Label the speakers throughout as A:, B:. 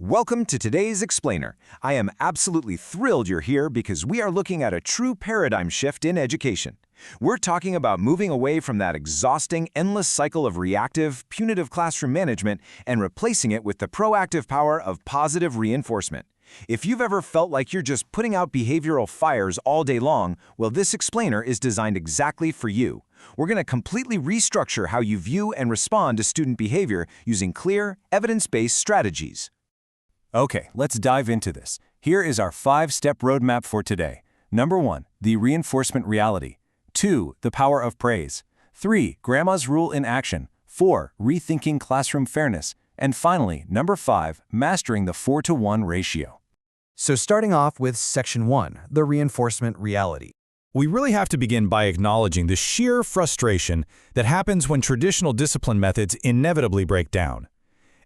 A: Welcome to today's Explainer. I am absolutely thrilled you're here because we are looking at a true paradigm shift in education. We're talking about moving away from that exhausting, endless cycle of reactive, punitive classroom management and replacing it with the proactive power of positive reinforcement. If you've ever felt like you're just putting out behavioral fires all day long, well, this Explainer is designed exactly for you. We're going to completely restructure how you view and respond to student behavior using clear, evidence-based strategies. Okay, let's dive into this. Here is our 5-step roadmap for today. Number 1, the reinforcement reality. 2, the power of praise. 3, grandma's rule in action. 4, rethinking classroom fairness. And finally, number 5, mastering the 4-to-1 ratio.
B: So starting off with Section 1, the reinforcement reality. We really have to begin by acknowledging the sheer frustration that happens when traditional discipline methods inevitably break down.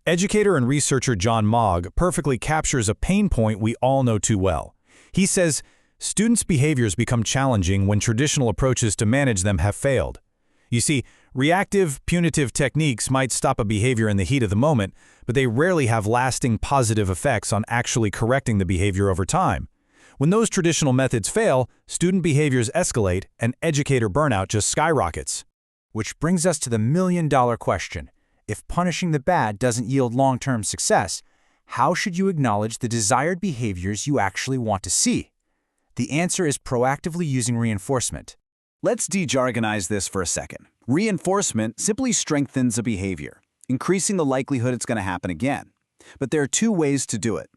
B: Educator and researcher John Mogg perfectly captures a pain point we all know too well. He says, students' behaviors become challenging when traditional approaches to manage them have failed. You see, reactive, punitive techniques might stop a behavior in the heat of the moment, but they rarely have lasting positive effects on actually correcting the behavior over time. When those traditional methods fail, student behaviors escalate and educator burnout just skyrockets.
C: Which brings us to the million-dollar question. If punishing the bad doesn't yield long-term success, how should you acknowledge the desired behaviors you actually want to see? The answer is proactively using reinforcement.
D: Let's de-jargonize this for a second. Reinforcement simply strengthens a behavior, increasing the likelihood it's going to happen again. But there are 2 ways to do it.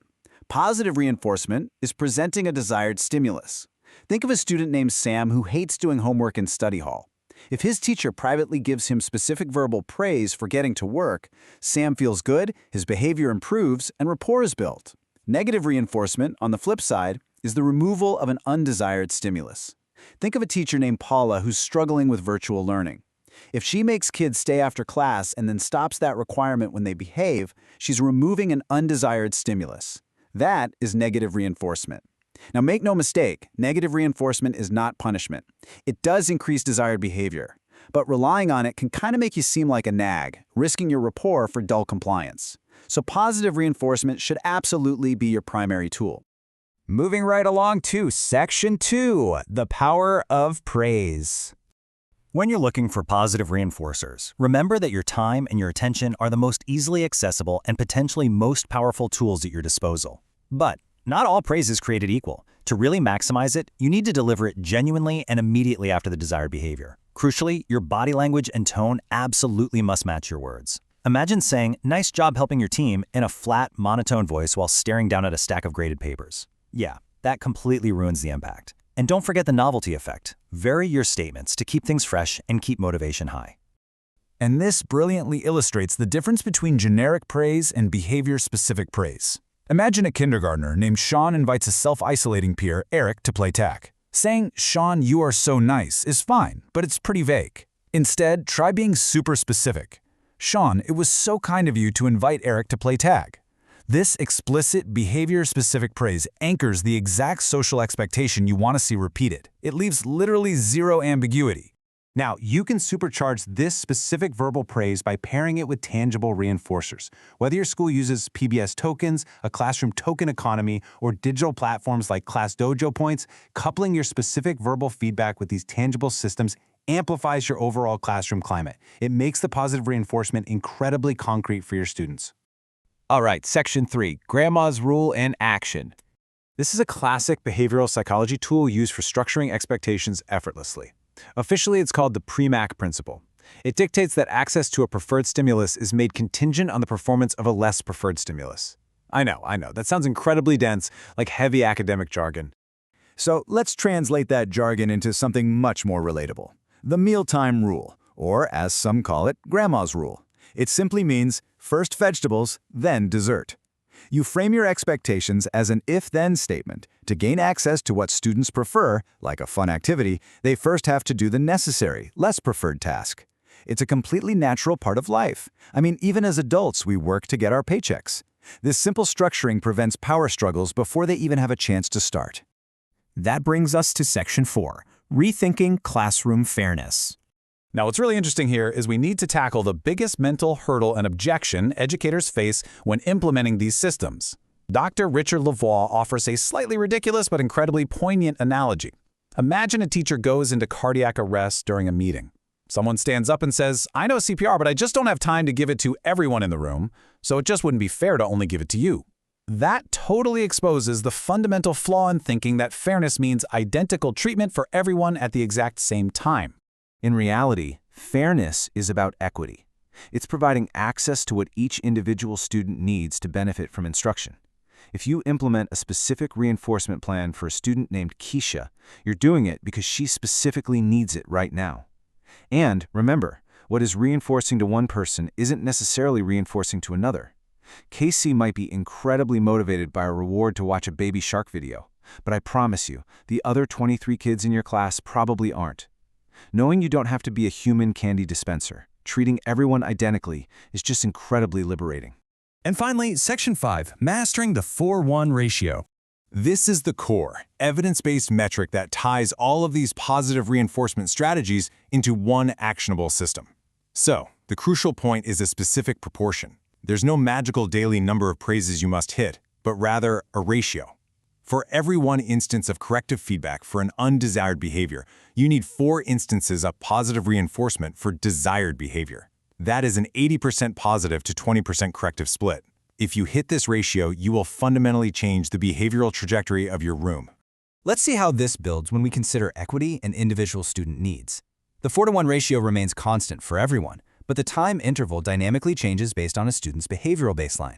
D: Positive reinforcement is presenting a desired stimulus. Think of a student named Sam who hates doing homework in study hall. If his teacher privately gives him specific verbal praise for getting to work, Sam feels good, his behavior improves, and rapport is built. Negative reinforcement, on the flip side, is the removal of an undesired stimulus. Think of a teacher named Paula who's struggling with virtual learning. If she makes kids stay after class and then stops that requirement when they behave, she's removing an undesired stimulus. That is negative reinforcement. Now, make no mistake, negative reinforcement is not punishment. It does increase desired behavior, but relying on it can kind of make you seem like a nag, risking your rapport for dull compliance. So positive reinforcement should absolutely be your primary tool.
C: Moving right along to Section 2, the power of praise. When you're looking for positive reinforcers, remember that your time and your attention are the most easily accessible and potentially most powerful tools at your disposal. But not all praise is created equal. To really maximize it, you need to deliver it genuinely and immediately after the desired behavior. Crucially, your body language and tone absolutely must match your words. Imagine saying, "Nice job helping your team," in a flat, monotone voice while staring down at a stack of graded papers. Yeah, that completely ruins the impact. And don't forget the novelty effect. Vary your statements to keep things fresh and keep motivation high.
B: And this brilliantly illustrates the difference between generic praise and behavior-specific praise. Imagine a kindergartner named Sean invites a self-isolating peer, Eric, to play tag. Saying, "Sean, you are so nice," is fine, but it's pretty vague. Instead, try being super specific. "Sean, it was so kind of you to invite Eric to play tag." This explicit, behavior-specific praise anchors the exact social expectation you want to see repeated. It leaves literally zero ambiguity.
E: Now, you can supercharge this specific verbal praise by pairing it with tangible reinforcers. Whether your school uses PBS tokens, a classroom token economy, or digital platforms like Class Dojo points, coupling your specific verbal feedback with these tangible systems amplifies your overall classroom climate. It makes the positive reinforcement incredibly concrete for your students.
A: All right, Section 3, Grandma's Rule in Action.
E: This is a classic behavioral psychology tool used for structuring expectations effortlessly. Officially, it's called the PREMAC principle. It dictates that access to a preferred stimulus is made contingent on the performance of a less preferred stimulus. I know, that sounds incredibly dense, like heavy academic jargon.
B: So let's translate that jargon into something much more relatable. The mealtime rule, or as some call it, Grandma's rule. It simply means first vegetables, then dessert. You frame your expectations as an if-then statement. To gain access to what students prefer, like a fun activity, they first have to do the necessary, less preferred task. It's a completely natural part of life. I mean, even as adults, we work to get our paychecks. This simple structuring prevents power struggles before they even have a chance to start.
C: That brings us to Section 4, rethinking classroom fairness.
B: Now, what's really interesting here is we need to tackle the biggest mental hurdle and objection educators face when implementing these systems. Dr. Richard Lavoie offers a slightly ridiculous but incredibly poignant analogy. Imagine a teacher goes into cardiac arrest during a meeting. Someone stands up and says, "I know CPR, but I just don't have time to give it to everyone in the room, so it just wouldn't be fair to only give it to you." That totally exposes the fundamental flaw in thinking that fairness means identical treatment for everyone at the exact same time.
A: In reality, fairness is about equity. It's providing access to what each individual student needs to benefit from instruction. If you implement a specific reinforcement plan for a student named Keisha, you're doing it because she specifically needs it right now. And remember, what is reinforcing to one person isn't necessarily reinforcing to another. Casey might be incredibly motivated by a reward to watch a baby shark video, but I promise you, the other 23 kids in your class probably aren't. Knowing you don't have to be a human candy dispenser, treating everyone identically, is just incredibly liberating.
B: And finally, Section 5, Mastering the 4:1 Ratio.
F: This is the core, evidence-based metric that ties all of these positive reinforcement strategies into one actionable system. So, the crucial point is a specific proportion. There's no magical daily number of praises you must hit, but rather a ratio. For every one instance of corrective feedback for an undesired behavior, you need 4 instances of positive reinforcement for desired behavior. That is an 80% positive to 20% corrective split. If you hit this ratio, you will fundamentally change the behavioral trajectory of your room.
C: Let's see how this builds when we consider equity and individual student needs. The 4:1 ratio remains constant for everyone, but the time interval dynamically changes based on a student's behavioral baseline.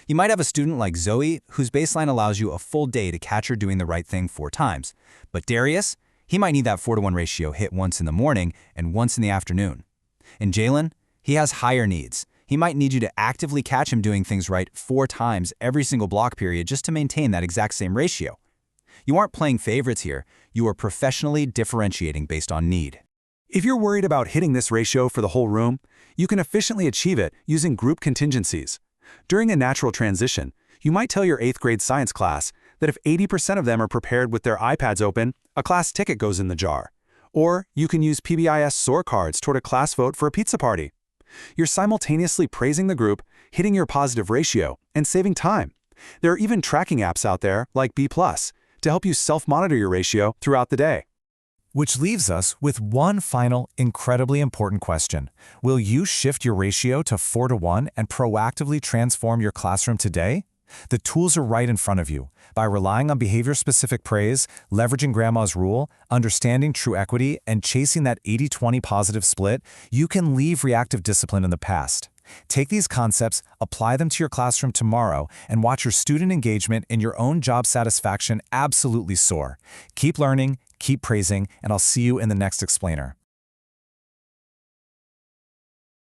C: You might have a student like Zoe, whose baseline allows you a full day to catch her doing the right thing 4 times. But Darius, he might need that 4:1 ratio hit once in the morning and once in the afternoon. And Jalen, he has higher needs. He might need you to actively catch him doing things right 4 times every single block period just to maintain that exact same ratio. You aren't playing favorites here. You are professionally differentiating based on need.
B: If you're worried about hitting this ratio for the whole room, you can efficiently achieve it using group contingencies. During a natural transition, you might tell your 8th grade science class that if 80% of them are prepared with their iPads open, a class ticket goes in the jar. Or you can use PBIS SOAR cards toward a class vote for a pizza party. You're simultaneously praising the group, hitting your positive ratio, and saving time. There are even tracking apps out there, like B+, to help you self-monitor your ratio throughout the day. Which leaves us with one final, incredibly important question. Will you shift your ratio to 4:1 and proactively transform your classroom today? The tools are right in front of you. By relying on behavior-specific praise, leveraging Grandma's rule, understanding true equity, and chasing that 80-20 positive split, you can leave reactive discipline in the past. Take these concepts, apply them to your classroom tomorrow, and watch your student engagement and your own job satisfaction absolutely soar. Keep learning, keep praising, and I'll see you in the next explainer.